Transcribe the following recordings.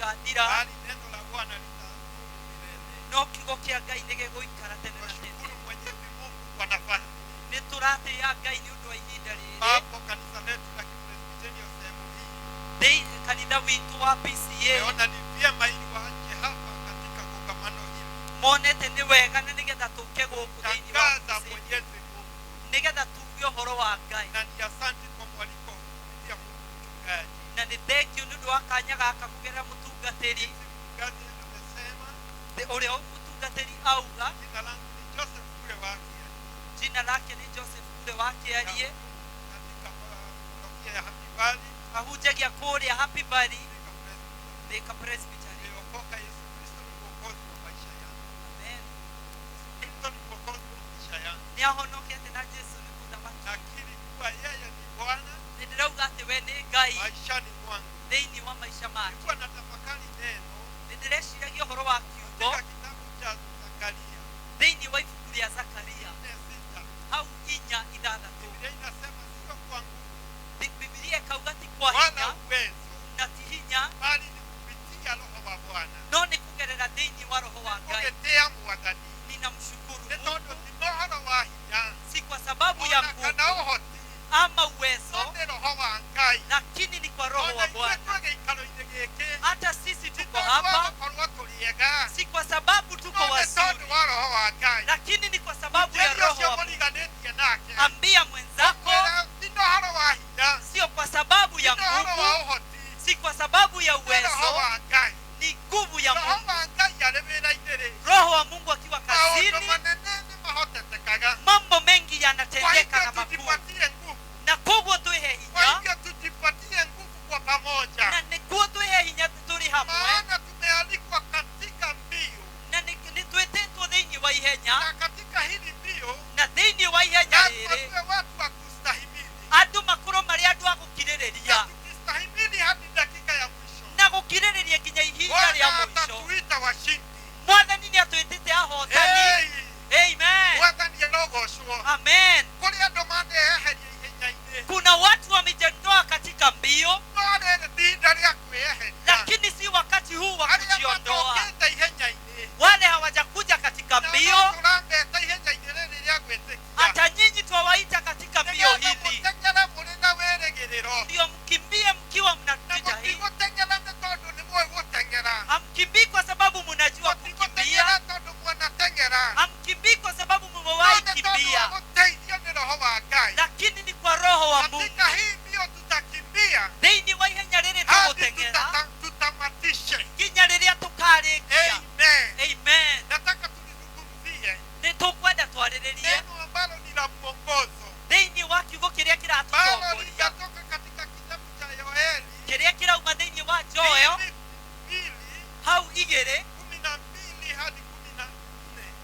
rĩtigatira, bali neno la Bwana litadumu milele. no kiugo kĩa Ngai nĩgĩgũikara tene na tene. Tunashukuru Mwenyezi Mungu kwa nafasi Nĩtũratĩĩa Ngai nĩ ũndũ wa ihinda rĩrĩ hapo kanisa letu la Kipresbiterio sehemu hii. thĩinĩ kanitha witũ wa PCA. Naona ni vyema ili waje hapa katika kongamano hili. Monete nĩ wega na nĩgetha tũke gũkũ thĩinĩ wa Tangaza PCA, Mwenyezi Mungu. nĩgetha tuge ũhoro wa Ngai. Na ni asante kwa mwaliko kupitia Mungu mchungaji. Na nĩ thengio nĩ ũndũ wa kanya gaka kũgerera mũtungatĩri Mchungaji amesema ũrĩa mũtungatĩri auga jina langu ni Joseph Kule wake. jina lake nĩ Joseph Kule wa Kĩarie, Katika parokia ya Happy Valley. ahunjagia kũrĩa Happy Valley Katika Presbyterian. Thika Presbytery. Niliokoka Yesu Kristo ni mwokozi wa maisha yangu. Amen. Kristo ni mwokozi wa maisha yangu. Nĩ ahonokete na Jesu nĩ mũthamaki. Nakiri kuwa yeye ni Bwana Nĩ ndĩrauga atĩ we nĩ Ngai maishani mwangu. thĩinĩ wa maica make. Nilikuwa natafakari neno Nĩ ndĩreciragia ũhoro wa kiugo katika kitabu cha Zakaria thĩinĩ wa ibuku rĩa Zakaria 4:6. hau 4:6. Biblia inasema sio kwa nguvu Bibilia ikauga ti kwa wala hinya uwezo, na ti hinya, bali ni kupitia Roho wa Bwana. no nĩ kũgerera thĩinĩ wa roho wa Ngai. Kugetea Mwathani. Ninamshukuru Nĩ tondũ Mungu ti mohoro wa hinya si kwa sababu ya ona kana nguvu ũhoti, ama no uwezo, nĩ Roho wa Ngai. lakini ni kwa roho Ona wa ithuĩ Bwana. twĩ gĩikaro-inĩ gĩkĩ Hata sisi ti tuko tondũ wa hapa gũkorwo tũrĩ ega, si kwa sababu tuko no nĩ wazuri, tondũ wa Roho wa Ngai. lakini ni kwa sababu ya Njĩri roho ũcio wa Mungu. mũriganĩtie nake Ambia mwenzako ũkwĩra ti ũhoro wa hinya, sio kwa sababu ti ya ũhoro wa nguvu, ũhoti, si kwa sababu ya nĩ Roho uwezo, wa Ngai. ni nguvu ya Roho Mungu. wa Ngai arĩ wĩra-inĩ rĩ, Roho wa Mungu akiwa maũndũ kazini, manene nĩ mahotetekaga. mambo mengi Kwa yanatendeka na hivyo makuu, tujipatie nguvu, na koguo twihe kwa hinya, hivyo tujipatie nguvu kwa pamoja, na niguo twihe hinya turi hamwe, maana tumealikwa katika mbio, na nĩ twĩtĩtwo thĩinĩ wa ihenya, na katika hili mbio na thĩinĩ wa ihenya lazima rĩrĩ tuwe watu wa kustahimili, andũ makorwo marĩ andũ a na gũkirĩrĩria tukistahimili hadi dakika ya mwisho, na gũkirĩrĩria nginya ihinda Bwana rĩa mũico. atatuita washindi. Mwathani nĩ atwĩtĩte ahotani. Amen. Mwathani arogocwo. Amen. Kũrĩ andũ maneeheria ihenya-inĩ, Kuna watu wamejiondoa katika mbio, no rĩrĩ ti ihinda rĩa kwĩyeheria. lakini si wakati huu wa Arĩa kujiondoa. matokĩte ihenya-inĩ, Wale hawajakuja katika mbio, tũrambeta ihenya-inĩ rĩrĩ rĩa gwĩtĩkia. hata nyinyi twawaita katika mbio Nĩgetha hili, mũteng'ere mũrĩ na wĩrĩgĩrĩro, ndio mkimbie mkiwa na mnajitahidi. mũtigũteng'era nĩ tondũ nĩ mũĩ gũteng'era, Hamkimbii kwa sababu mnajua kukimbia, mũtigũteng'era tondũ mwanateng'era, hamkimbii kwa sababu no mmewahi nĩ tondũ wa kimbia, gũteithio nĩ Roho wa Ngai. lakini ni kwa roho wa Mungu. Katika hii mbio tutakimbia Thĩinĩ wa ihenya rĩrĩ hadi tũgũteng'era tutamatishe. nginya rĩrĩa tũkarĩkia. Amen. Amen. Nataka tulizungumzie Nĩ tũkwenda twarĩrĩrie neno ambalo ni la mwongozo, thĩinĩ wa kiugo kĩrĩa ambalo kĩratũtongoria, linatoka katika kitabu cha Yoeli kĩrĩa kĩrauma thĩinĩ wa Joel 2:2 hau 2 12 hadi 14,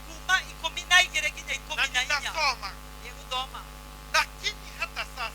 kuma 12 nginya na 14. nitasoma. Nĩgũthoma. Lakini hata sasa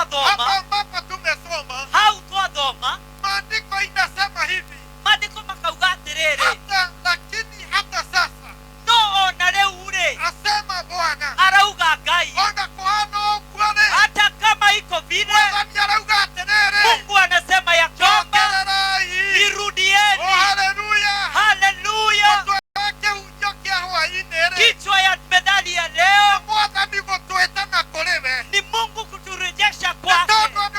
twathoma ambapo tumesoma hau twathoma maandiko inasema hivi, maandiko makauga atiriri lakini hata sasa no ona riu ri asema Bwana, arauga Ngai ona kuhana kwale hata kama iko vile Bwana arauga atiriri, Mungu anasema ya kwamba jokererai. irudieni. Oh, haleluya. Haleluya. Tuweke ujokia hwainere. Kichwa ya methali ya leo Mwathani gũtwĩta na kũrĩ we. ni Mungu kuturejesha Na tondũ kwake,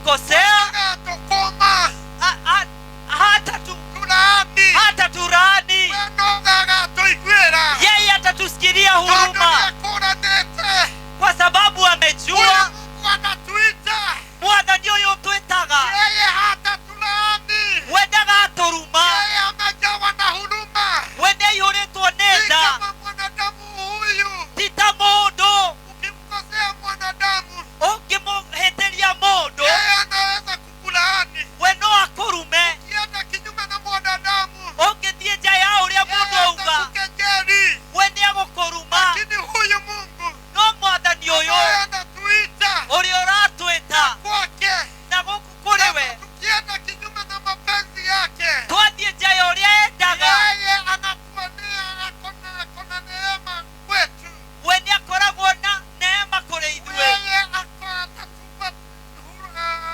tukimkosea agatukuma turani hata turani, we no agatuiguĩra yeye atatusikilia tondũ huruma, nĩakũranĩte kwa sababu ũrĩa amejua Mungu anatuita mwathani ũyũ twĩtaga yeye hata turani wendaga aturuma, yeye amejawa na huruma we nĩaihũrĩtwo nĩ si tha, kama mwanadamu huyu ti ta mũndũ. ukimkosea mwanadamu Ũngĩmũhĩtĩria mũndũ yeye anaweza kukulaani we no akũrume, ukienda kinyume na mwanadamu ũngĩthiĩ nja ya ũrĩa mũndũ yeye auga atakukejeli we nĩagũkũruma. lakini huyu Mungu No mwathani ambaye ũyũ anatuita ũrĩa ũratwĩta kwake na gũkũ kũrĩ we, kama tukienda kinyume na mapenzi yake twathiĩ nja ya ũrĩa endaga yeye anatuonea akona neema kwetu we nĩakoragwo na neema kũrĩ ithuĩ, yeye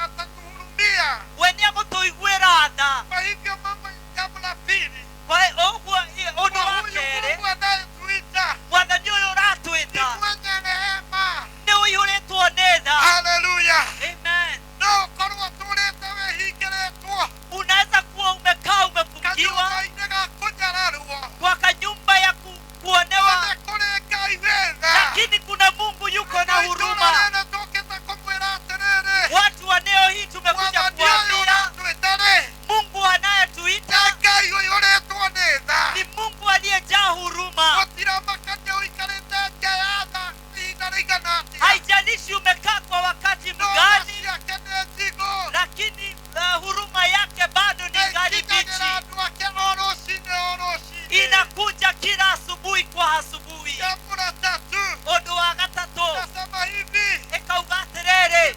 atatuhurumia we nĩagũtũiguĩra tha. kwa hivyo jambo la pili Kwa ũguo ũndũ kwa wa huyu kerĩ, Mungu anayetuita mwathani ũyũ ni ũratwĩta mwenye rehema nĩ ũihũrĩtwo nĩ tha. haleluya Amen. no korwo tũrĩte wĩhingĩrĩtwo Unaweza kuwa umekaa umefungiwa kanyũmba-inĩ ga kũnyararwo kwa kanyumba ya kuonewa, one kũrĩ Ngai wĩtha lakini kuna Mungu yuko na huruma. itũra tũkĩte kũmwĩra atĩrĩrĩ Watu wa leo hii tumekuja mwathani ũyũ kuambia ũratwĩta-rĩ Mungu anayetuita nĩ Ngai ũihũrĩtwo nĩ tha ni Mungu aliyejaa huruma. gũtiramakania ũikarĩte nja ya tha ihinda rĩigana atĩa Haijalishi umekaa kwa wakati no mgani, ciake nĩ njigo lakini huruma yake bado ni ngali ikinyagĩra mbichi, andũ ake o rũcinĩ inakuja kila asubuhi kwa asubuhi. jambo la tatu Ũndũ wa gatatũ nasema hivi ĩkauga atĩrĩrĩ,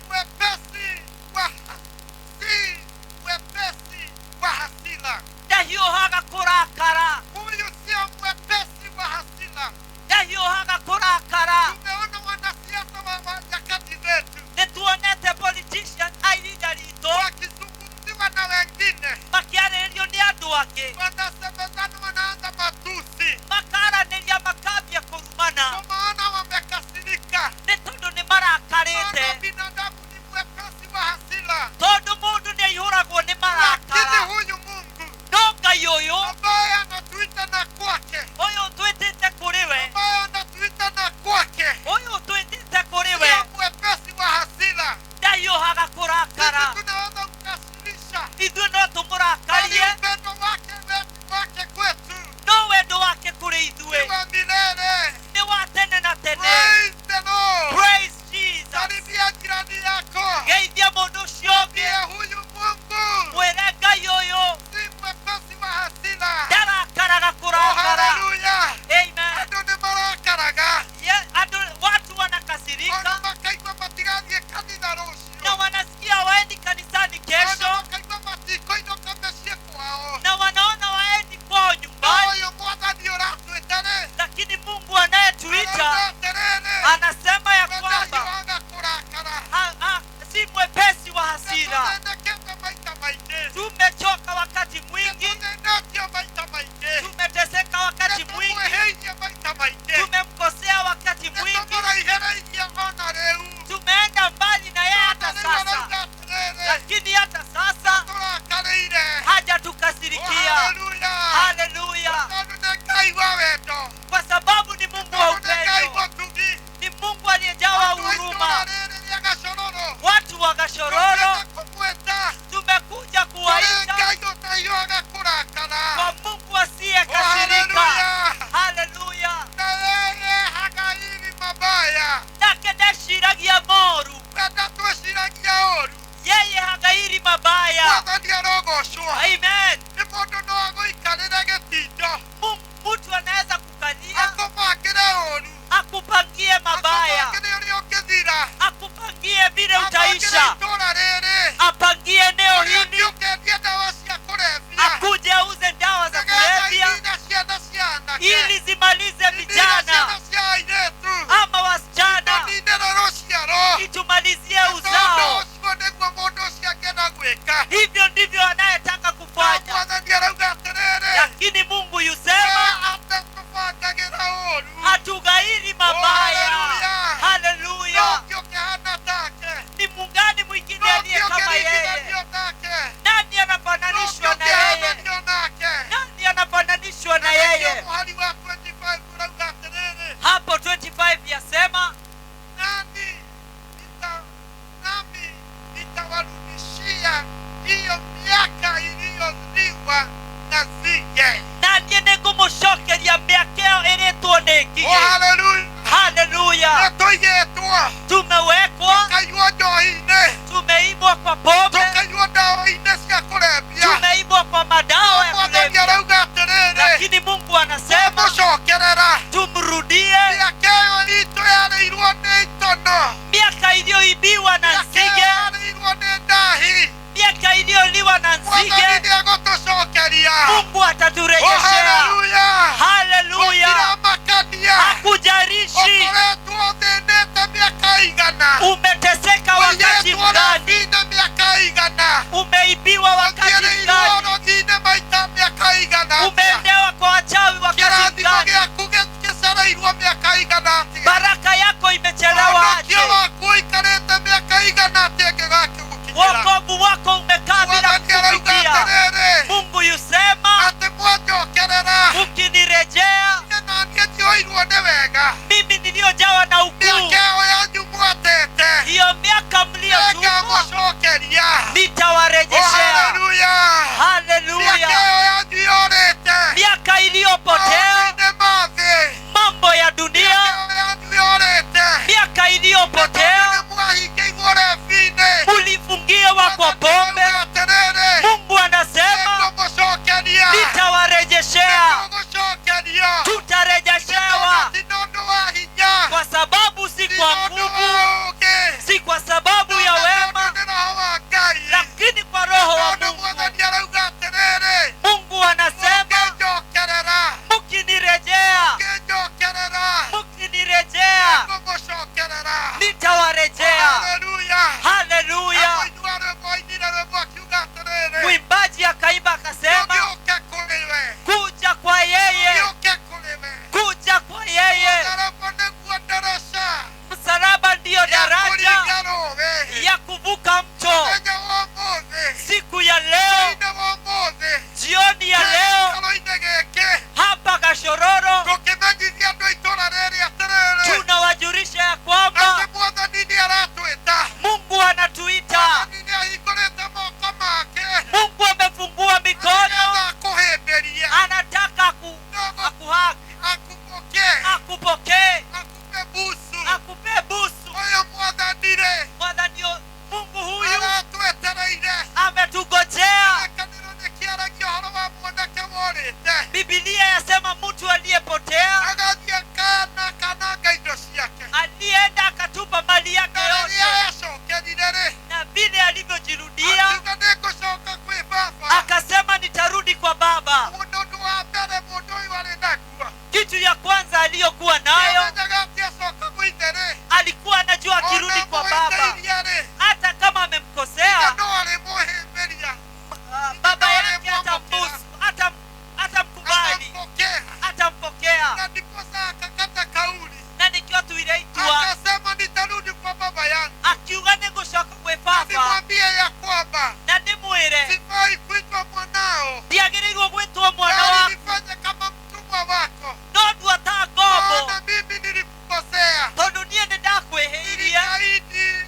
mwepesi wa hasira ndahiũhaga kũrakara, huyu sio mwepesi wa hasira ndahiũhaga kũrakara. tumeona wanasiasa wa nyakati zetu Nĩtuonete politicians a ihinda ritũ wakizungumziwa na wengine makĩarĩrĩrio nĩ andũ angĩ, wanasemezana wanaanza matusi makaranĩria makambia kũrumana, kwa maana wamekasirika nĩ tondũ nĩ maana marakarĩte, binadamu ni mwepesi wa hasira tondũ mũndũ nĩaihũragwo nĩ lakini marakara. huyu Mungu No Ngai ũyũ ambaye anatuita na kwake ũyũ twĩtĩte kũrĩ we, ambaye anatuita na kwake ũyũ twĩtĩte kũrĩ we, sio mwepesi wa hasira ndahiũhaga kũrakara. sisi tunaweza kukasirisha Ithuĩ no bali tũmũrakarie, upendo wake kwetu no wendo wake kũrĩ ni ithuĩ wa milele nĩ wa tene na tene. praise the Lord Praise Jesus. karibia jirani yako Geithia mũndũ ũcio ũngĩ, ndiye huyu Mungu mwĩre Ngai ũyũ si mwepesi wa hasira ndarakaraga kũrakara. haleluya Amen. andũ nĩ marakaraga Watu wanakasirika ona makaigua matigathiĩ kanitha na rũciũ wanasikia waendi kanisani ona kesho, makaigua matikoinũka mĩciĩ kwao na wanaona waendi kwao no nyumbani, ũyũ mwathani ũratwĩta-rĩ lakini Mungu anayetuita atĩrĩrĩ anasema ya kwamba ndahiũhaga kũrakara si mwepesi wa hasira. nĩtũthĩnĩkĩte maita maingĩ Tumechoka wakati mwingi, nĩtũthĩnĩtio maita maingĩ tumeteseka wakati mwingi, nĩtũmwĩhĩirie maita maingĩ tumemkosea wakati mwingi, nĩtũmũraihĩrĩirie ona rĩu tumeenda mbali na yeye hata Ona rĩu sasa, arauga atĩrĩrĩ lakini hata sasa tũrakarĩire hajatukasirikia. haleluya Haleluya! tondũ nĩ Ngai wa wendo Kwa sababu ni Mungu wa tondũ nĩ Ngai upendo, mũtugi ni Mungu aliyejawa andũ a itũũra huruma. rĩrĩ rĩa Gacororo Watu wa Gashororo tũkĩenda kũmwĩta tumekuja kũrĩ kuwaita Ngai ũtahiũhaga kũrakara kwa Mungu asiyekasirika. haleluya Haleluya! na yeye hagairi mabaya Nake ndeciragia moru, wenda twĩciragia ũũru yeye hagairi mabaya. mwathani arogocwo Amen. nĩ mũndũ no agũikarĩre gĩtindo Mtu anaweza kukalia akũbangĩre ũũru akupangie mabaya, akũbangĩre ũrĩa ũngĩthira akupangie vile abangĩre utaisha, itũũra rĩrĩ apangie eneo ũrĩa hili, ũngĩ ũkendia ndawa cia kũrebia akuje auze dawa za nĩgetha kulevya ihinda ciana cia anake ili zimalize ihinda vijana ciana cia airĩtu ama wasichana, tũninĩre rũciaro itumalizie tondũ uzao. ũcio nĩguo mũndũ ũcio angĩenda gwĩka Hivyo ndivyo anayetaka kufanya, mwathani arauga atĩrĩrĩ lakini Mungu yusema atatũbangagĩra ũũru hatughairi mabaya. Hallelujah. Haleluya! ũngĩ ũkĩhana take Ni mungani mwingine aliye kama hiyo miaka iliyoliwa na nzige. na niĩ nĩngũmũcokeria mĩaka ĩyo ĩrĩtwo nĩ ngigĩ. Oh, hallelujah. Haleluya. Tũigĩtwo Tumewekwa, tukanyua njohi-inĩ, tumeibwa kwa pombe, tukanyua ndawa-inĩ cia kũrebia. tumeibwa kwa madawa ya Mwathani kulevya. arauga atĩrĩrĩ, Lakini Mungu anasema tũmũcokerera tumrudie mĩaka ĩyo itũ yarĩirwo nĩ itono, miaka iliyoibiwa na mĩaka ĩyo nzige, yarĩirwo nĩ ndahi. miaka iliyoliwa na Mwathani nzige. nĩegũtũcokeria. Mungu Oh, ataturejeshea. hallelujah. Haleluya. Gũtiramakania. Hakujarishi Ũkoretwo thĩnĩte mĩaka igana. umeteseka wakati Ũiyĩtwo gani, rũthinĩ mĩaka igana. umeibiwa wakati Ũthiĩrĩirwo gani, rũthinĩ maita mĩaka igana atĩa. umeendewa kwa wachawi wakati Kĩrathimo gani, gĩaku gĩcereirwo mĩaka igana atĩa. baraka yako imechelewa aje, Ũhonokio waku ũikarĩte mĩaka igana atĩa ĩngĩgakĩgũkinyĩra. wokovu wako umekaa bila Mwathani arauga kufikia. atĩrĩrĩ, Mungu yusema atĩ mwanjokerera ukinirejea niĩ naniĩ njihũirwo nĩ wega. mimi niliyojawa na ukuu, Mĩaka ĩyo yanyu mwatete hiyo miaka mliyotumwa nĩngamũcokeria. Oh, nitawarejeshea. hallelujah. Mĩaka Haleluya. ĩyo yanyu yorĩte Miaka iliyopotea, maũndũ-inĩ ma thĩ. mambo ya Mĩaka dunia, ĩyo yanyu yorĩte miaka iliyopotea, nĩ mwahingĩirwo rebi-inĩ. ulifungiwa kwa pombe. atĩrĩrĩ, Mungu anasema nĩngũmũcokeria. nitawarejeshea, Nĩngũgũcokeria. tutarejeshewa, Ti ũndũ wa hinya, kwa sababu si ti kwa ũndũ nguvu, wa ũũgĩ, si kwa sababu ya wema, nĩ Roho wa Ngai. lakini kwa Roho wa Tondũ Mungu. Mwathani arauga atĩrĩrĩ, Mungu anasema mũkĩnjokerera, mkinirejea, mũkĩnjokerera, mkinirejea nĩngũmũcokerera. nitawarejea. Hallelujah. Haleluya. Mũinua rwĩmbo oinire rwĩmbo akiuga atĩrĩrĩ, Mwimbaji akaimba akasema tũgĩũke kũrĩ we, kuja kwa yeye, tũgĩũke kũrĩ we. kuja kwa yeye. Mũtharaba nĩguo ndaraca Msalaba ndiyo ya daraja kũringa rũũĩ. ya kuvuka mto. Mũthenya wa ũmũthĩ, Siku ya leo, mũthenya wa ũmũthĩ, jioni ya leo, gĩikaro-inĩ gĩkĩ, hapa Gashororo tũkĩmenyithia andũ a itũũra rĩrĩ atĩrĩrĩ, tunawajulisha ya kwamba atĩ Mwathani nĩaratwĩta. Mungu anatuita. Mwathani nĩahingũrĩte moko make, Mungu amefungua mikono, nĩgetha akũhĩmbĩrie, anataka akuhaki, akupokee, akupokee, akupe busu. akupe busu. Ũyũ Mwathani-rĩ, Mwathani Mungu huyu aratwetereire. ametugojea. Kĩrĩkanĩro nĩkĩaragia ũhoro wa mwanake worĩte, Biblia yasema mtu aliyepotea agathiĩ akananga indo ciake, alienda akatupa mali yake na rĩrĩa yote, yacokerire-rĩ, na vile alivyojirudia akiuga nĩngũcoka kwĩ baba. akasema nitarudi kwa Baba. Ũndũ wa mbere mũndũ ũyũ arĩ naguo, Kitu ya kwanza aliyokuwa nayo, amenyaga atĩ acoka gwithe-rĩ, alikuwa anajua akirudi ona kwa Baba, mũhĩtĩirie-rĩ, hata kama amemkosea, no arĩmũhĩmbĩria, baba yake atamkubali, atampokea. atampokea. Na ndiposa akakata kauli, Na nikiwa tuireitwa akasema nitarudi kwa baba yangu, akiuga nĩngũcoka gwĩ Baba, nimwambie ya kwamba na ndĩmwĩre sifai kuitwa mwanao, ndiagĩrĩirwo gwĩtwo mwana bali waku, nifanye kama mtumwa wako. no nduata ngombo, Maana mimi nilikukosea, tondũ niĩ nĩndakwĩhĩirie, nilikaidi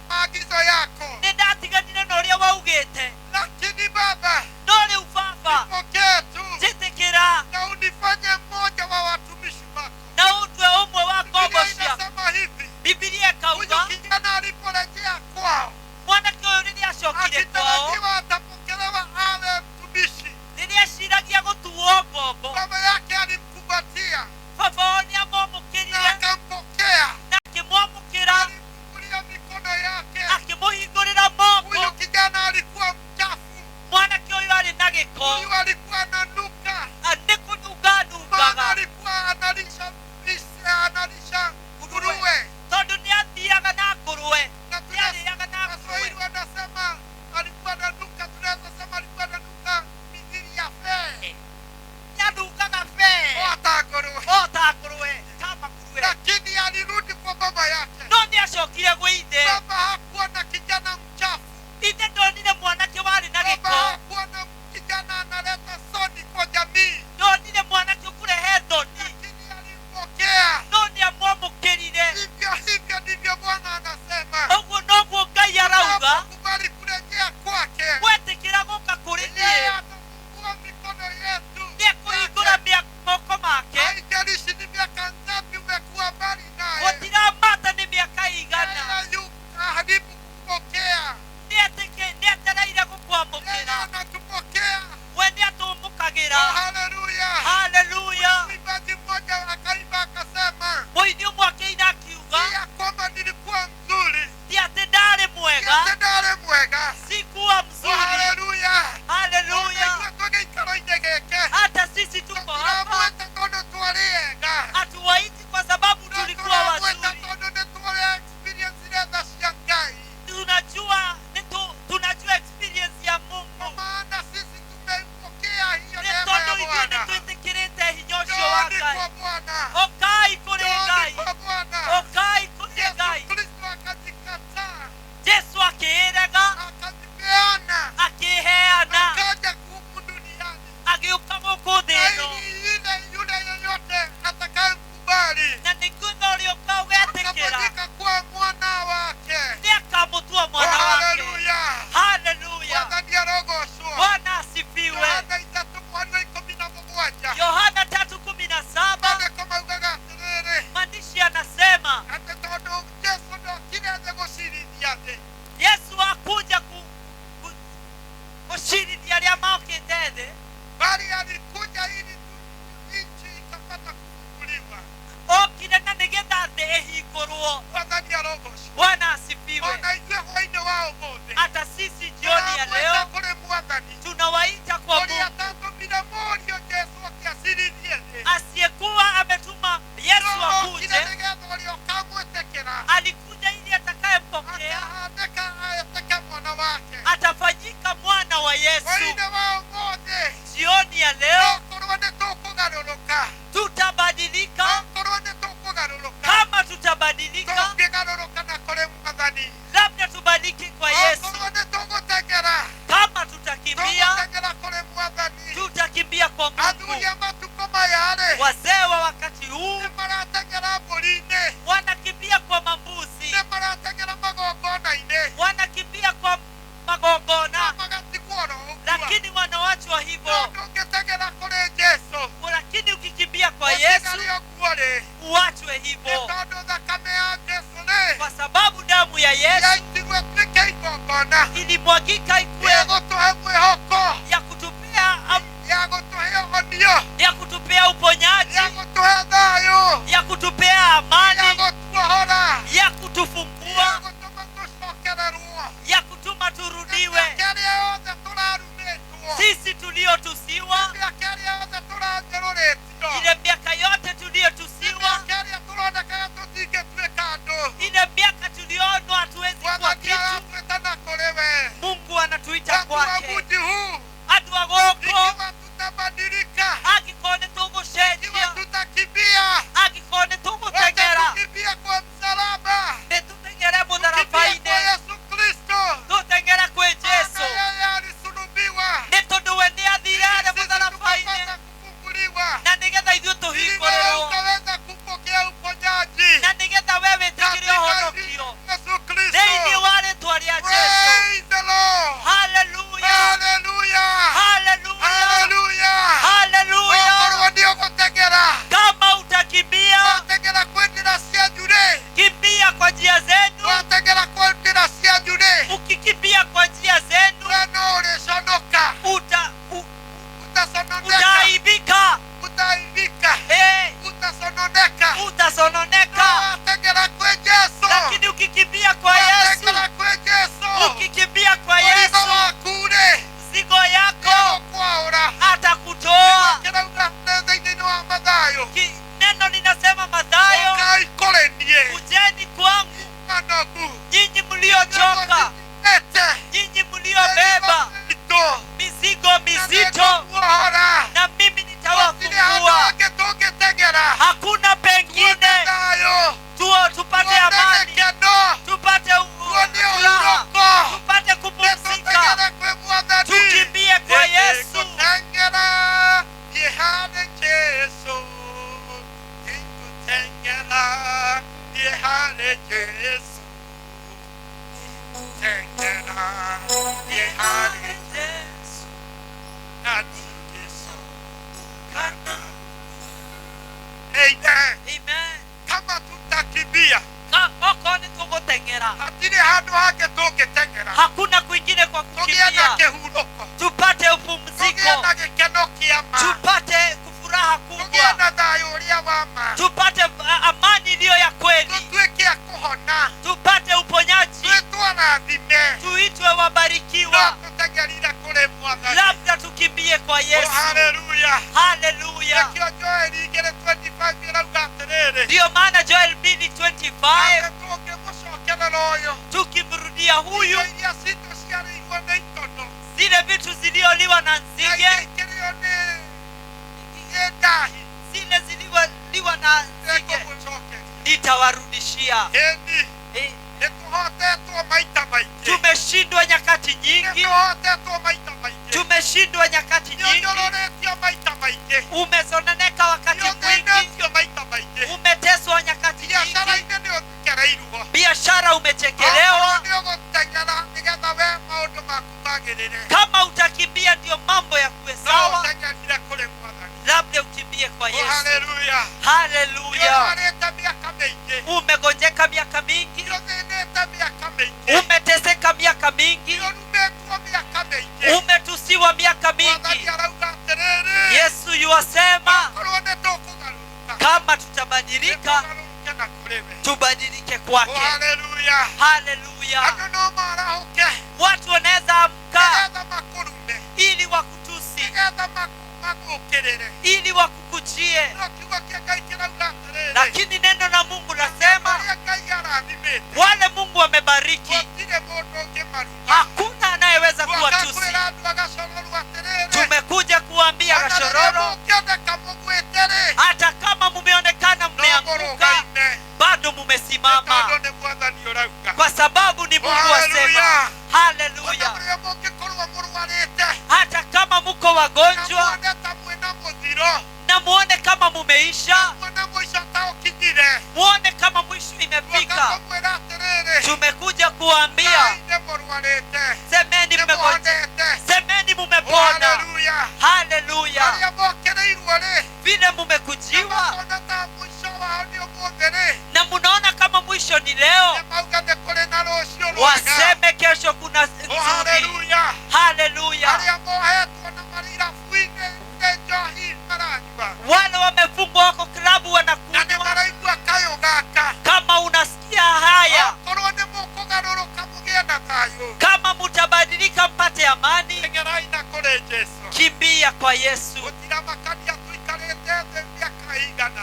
maagizo yako, nĩndatiganire na ũrĩa waugĩte, lakini Baba, no rĩu Baba pokea tu njĩtĩkĩra na unifanye mmoja wa watumishi wako. na ũndue ũmwe wa ngombo Biblia ciaku. inasema hivi, Biblia huyu ikauga kijana aliporejea kwao, mwanake ũyũ rĩrĩa acokire kwao akitarajiwa atapokelewa awe mtumishi, kuona ilimwagika ikue ya gutuhe mwihoko ya kutupea ya gutuhe onio ya kutupea uponyaji, ya gutuhe thayu ya kutupea ya amani, gutuohora ya ya kutufungua, gutuma tucokererwo ya kutuma turudiwe. mĩaka ĩrĩa yothe tũrarumĩtwo Sisi tuliotusiwa, mĩaka ĩrĩa yothe tũranjũrũrĩtio ile miaka yote tuliyotusiwa, mĩaka ĩrĩa tũronekaga tũtingĩtuĩka andũ ile miaka tulionwa hatuwezi kuwa Mwathani kitu, aratwĩtana kũrĩ we Mungu anatuita watu wa kwake. mji huu Andũ a gũkũ ikiwa tutabadilika angĩkorwo nĩ ikiwa tũgũcenjia, tutakimbia angĩkorwo nĩ tũgũteng'era, tukimbia kwa msalaba nĩ tũteng'ere tukimbia kwa mũtharaba-inĩ, Yesu Kristo tũteng'ere kwĩ Jesũ, maana yeye alisulubiwa nĩ tondũ we nĩ athire harĩ sisi mũtharaba-inĩ tukapata kufunguliwa na nĩgetha ithuĩ ili wewe tũhingũrĩrwo, ukaweza kupokea uponyaji na nĩgetha we wĩtĩkĩre katika ũhonokio Yesu Kristo. thĩinĩ wa rĩĩtwa rĩa Jesũ. Praise the Lord. Haleluya, Hallelujah. haleluya, Hallelujah. haleluya. Okorwo nĩ ũgũteng'era Kama utakimbia, wateng'era kwĩ njĩra cianyu rĩ kimbia kwa njia zenu. wateng'era kwĩ njĩra cianyu rĩ Ukikimbia kwa njia zenu we no ũrĩconoka utasononeka utaaibika, utaivika utasononeka utasononeka. wateng'era kwĩ Jesu Lakini ukikimbia kwa Yesu, wateng'era kwĩ Jesu ukikimbia kwa mũrigo Yesu, waku rĩ mzigo yako nĩũkwaũra atakutoa. kĩrauga thĩinĩ wa Mathayo Neno linasema Mathayo, ũkai kũrĩ niĩ kujeni kwangu manogu nyinyi mliochoka, nyinyi mliobeba mizigo mizito, na mimi nitawafungua. Hakuna pengine tupate amani, tupate furaha, tupate kupumzika. Tukimbie kwa Yesu. Amen. Kama tutakimbia Oko ni tuguteng'era, hatirĩ handũ hangĩ tũngĩteng'era hakuna kwingine kwa tũgĩe na kukimbia. kĩhurũko Tupate tũgĩe upumziko, na gĩkeno kĩa ma tupate furaha tũgĩe kubwa, na thayũ ũrĩa wa ma tupate amani iliyo ya kweli, tũtuĩke a kũhona tupate uponyaji, twĩtwo rathime tuitwe no wabarikiwa. tũteng'erire kũrĩ Mwathani. Labda tukimbie kwa Oh, Yesu. haleluya. Haleluya. Nĩkĩo Joeli 2:25 ĩrauga atĩrĩrĩ Ndiyo maana Joel 2:25, atĩ tũngĩmũcokerera ũyũ tukimrudia huyu, indo iria citũ ciarĩirwo nĩ itono zile vitu zilioliwa na na nzige, iria ikĩrĩo nĩ ndahi zile zilioliwa na nzige, nĩngũmũcokeria. nitawarudishia. Ĩni Eh, nĩtũhotetwo maita maingĩ Tumeshindwa nyakati nyingi, nĩtũhotetwo maita maingĩ tumeshindwa nyakati nyingi, nĩũnjũrũrĩtio maita maingĩ umesononeka wakati mwingi, nĩũthĩnĩtio maita maingĩ umeteswa nyakati nyingi, biacara-inĩ nĩũthekereirwo biashara umechekelewa. nĩũgũteng'era nĩgetha we maũndũ maku magĩrĩre Kama utakimbia ndio mambo ya kuwe no sawa, ũteng'erire kũrĩ Mwathani. labda ukimbie kwa Oh, Yesu. haleluya. Haleluya. Nĩũrwarĩte mĩaka mĩingĩ Umegonjeka miaka mingi, nĩũthĩnĩte mĩaka mĩingĩ umeteseka miaka mingi, nĩũrumĩtwo mĩaka mĩingĩ umetusiwa miaka Mwathani mingi. arauga atĩrĩrĩ Yesu yuwasema korwo nĩtũkũgarũrũka kama tutabadilika, nĩtũgarũrũke na kũrĩ we. tubadilike Oh, kwake. haleluya. Haleluya. Andũ no marahũke Watu wanaweza amka nĩgetha makũrume ili wakutusi, nĩgetha magũkĩrĩre ili wakukujie, no kiugo kĩa Ngai kĩrauga atĩrĩrĩ lakini neno la Mungu lasema arĩa Ngai arathimĩte wale Mungu amebariki, gũtirĩ mũndũ ũngĩmaruma. hakuna anayeweza kuwatusi. Twakakwĩra andũ a Gacororu atĩrĩrĩ Tumekuja kuambia ona rĩrĩa Gashororo, mũngĩoneka mũgwĩte-rĩ hata kama mumeonekana no mmeanguka, mũrũgaime bado nĩ mumesimama, tondũ nĩ Mwathani ũrauga. kwa sababu ni Mungu Hallelujah. asema. Ona Haleluya. rĩrĩa mũngĩkorwo mũrwarĩte Hata kama muko na wagonjwa muone ta mwĩna mũthiro na muone kama mumeisha, muone mũico ta ũkinyire muone kama mwisho imefika, twakamũkwĩra atĩrĩrĩ tumekuja kuambia Ngai nĩ mũrwarĩte semeni nĩ mmegonjeka, mũhonete. semeni Oh, mumepona. haleluya. Haleluya. Arĩa mokĩrĩirwo-rĩ Vile mumekujiwa makona ta mũico wao nĩ ũmũthĩ-rĩ na munaona kama mwisho ni leo, nĩ mauga nĩ kũrĩ na rũciũ rwega. waseme kesho kuna thayo Kama mutabadilika mpate amani, tengerai na kore Jesu kimbia kwa Yesu. gutira makania tuikarete thĩ mĩaka igana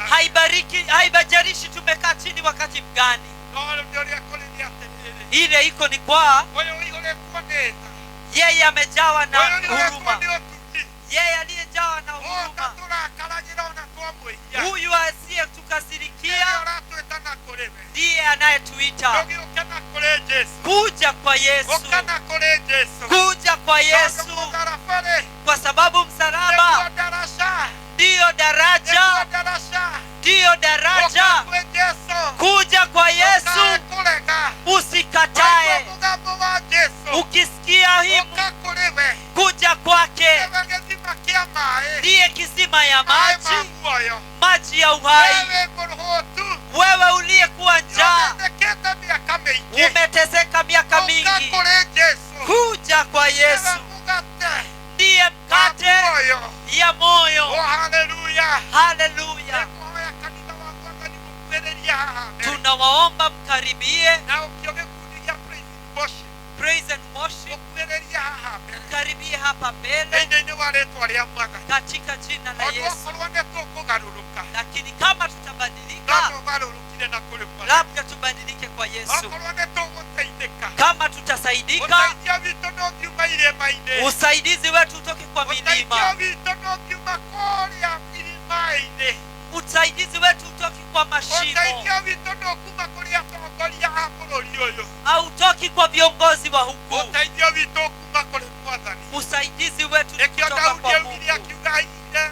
Haibajalishi tumekaa chini wakati mgani. no nĩ ũrĩa kũrĩ nĩ atĩrĩrĩ Ile iko ni kwa ũyũ ũihũrĩtwo nĩ tha yeye amejawa na ũyũ ũihũrĩtwo huruma, nĩ ũtugi yeye aliyejawa na ũka huruma, tũrakaragĩra ona twamwĩhia huyu asiyetukasirikia nĩwe ũratwĩta na kũrĩ we ndiye anayetuita tũgĩũke na kũrĩ Jesu kuja kwa Yesu, ũka na kũrĩ Jesu kuja kwa tondũ Yesu, mũtharaba-rĩ kwa sababu nĩguo msalaba ndaraca ndiyo daraja, nĩguo ndaraca ndiyo daraja. ũka kwĩ Jesu Kuja kwa Yesu, ũkae kũrega usikatae. waigua mũgambo wa Jesu Ukisikia hii, ũka kũrĩ we kuja kwake. nĩwe gĩthima kĩa maĩ Ndiye kisima ya maĩ ma maji, muoyo maji ya uhai. wewe mũrũhũtu Wewe uliyekuwa njaa, ũthondekete mĩaka mĩingĩ umeteseka miaka ũka mingi, kũrĩ Jesu kuja kwa nĩwe Yesu. mũgate Ndiye wa mkate muoyo ya moyo. oh haleluya Haleluya! nĩkũhoya kanitha wa Mwathani mũkuhĩrĩrie haha mbere Tunawaomba mkaribie na ũkĩo gĩkundi gĩa praise and worship praise and worship, mũkuhĩrĩrie haha mbere mkaribie hapa mbele thĩinĩ-inĩ wa rĩtwa rĩa Mwathani katika jina la tondũ Yesu. okorwo nĩ tũkũgarũrũka Lakini kama no tutabadilika, tũgarũrũkire na kũrĩ Mwathani labda tubadilike kwa Yesu. okorwo nĩ tũgũteithĩka Kama tutasaidika, ũteithio witũ no ngiuma irĩma-inĩ usaidizi wetu utoke kwa ũteithio milima, witũ no ngiuma kũrĩa irima-inĩ usaidizi wetu utoki kwa mashimo, ũteithio witũ ndũkuma kũrĩ atongoria a bũrũri ũyũ hautoki kwa viongozi wa huku. ũteithio witũ ũkuma kũrĩ Mwathani Usaidizi wetu ni nĩkĩo kutoka Daudi kwa augire Mungu. akiuga aigire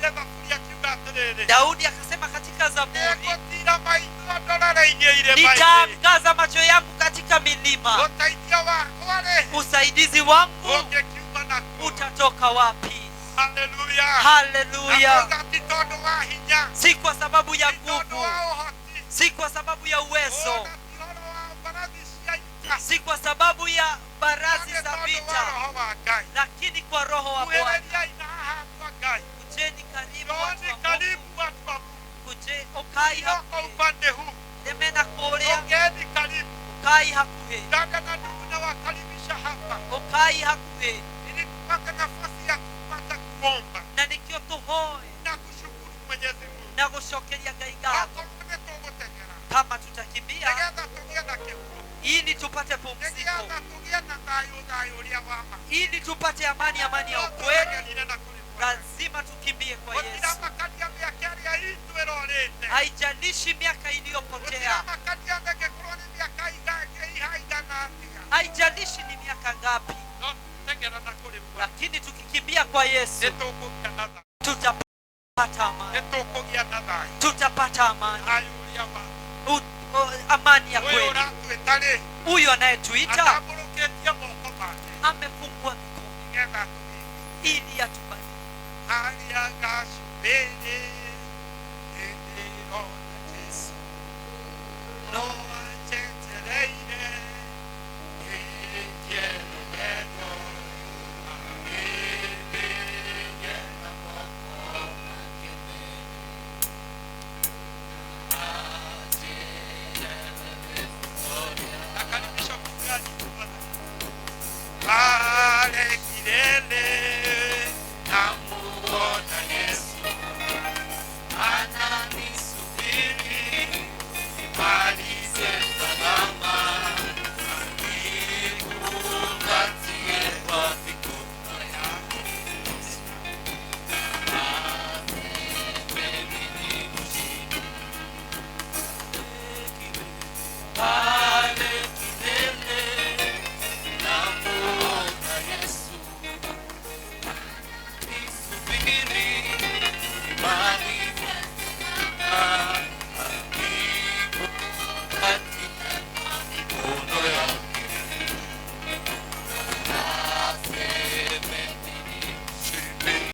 thaburi akiuga atĩrĩrĩ Daudi akasema katika Zaburi, egũtira maitho ndorere-inĩ irĩma-inĩ nitaangaza macho yangu katika milima, ũteithio wakwa-rĩ usaidizi wangu ũngĩkiuma nakuo utatoka wapi? haleluya Haleluya! Nakuuga ti tondũ wa hinya Si kwa sababu ya ti tondũ nguvu, wa ũhoti si kwa sababu ya uwezo, ona ti ũhoro wa mbarathi cia ita si kwa sababu ya barazi nĩ za tondũ wa vita, roho wa Ngai lakini kwa roho wa Bwana. kuhĩrĩriai na haha andũ a Ngai Kujeni karibu watu njoni wa Mungu, karibu watu wa Mungu kuje ukai iliyoko hakuhe, upande huu demena kuria, sogeni karibu ukai hakuhe, dada na ndugu nawakaribisha hapa ukai hakuhe, ili kupata nafasi ya kupata kuomba na nikio tuhoe na kushukuru Mwenyezi Mungu na gushokeria Ngai gako. okorwo nĩ tũgũteng'era Kama tutakimbia nĩgetha tũgĩe na kĩhurũko ili tupate pumziko, nĩgetha tũgĩe na thayũ ũrĩa wa ma ili tupate amani ya no ukweli, tũteng'erire na kũrĩ Mwathani lazima tukimbie kwa gũtira Yesu. makania mĩaka ĩrĩa itũ ĩrorĩte Haijalishi miaka gũtira iliyopotea, makania angĩkorwo nĩ mĩaka ihaigana atĩa haijalishi ni miaka ngapi, no tũteng'era na kũrĩ Mwathani lakini tukikimbia kwa Yesu nĩtũkũgĩa na thayũ tutapata amani, nĩtũkũgĩa na thayũ tutapata amani, thayũ ũrĩa wa amani ya ũyũ kweli. ũratwĩta-rĩ Huyu anayetuita atambũrũkĩtie moko make amefungua mikono nĩgetha tũgĩe ili atubariki. harĩa gacumbĩrĩ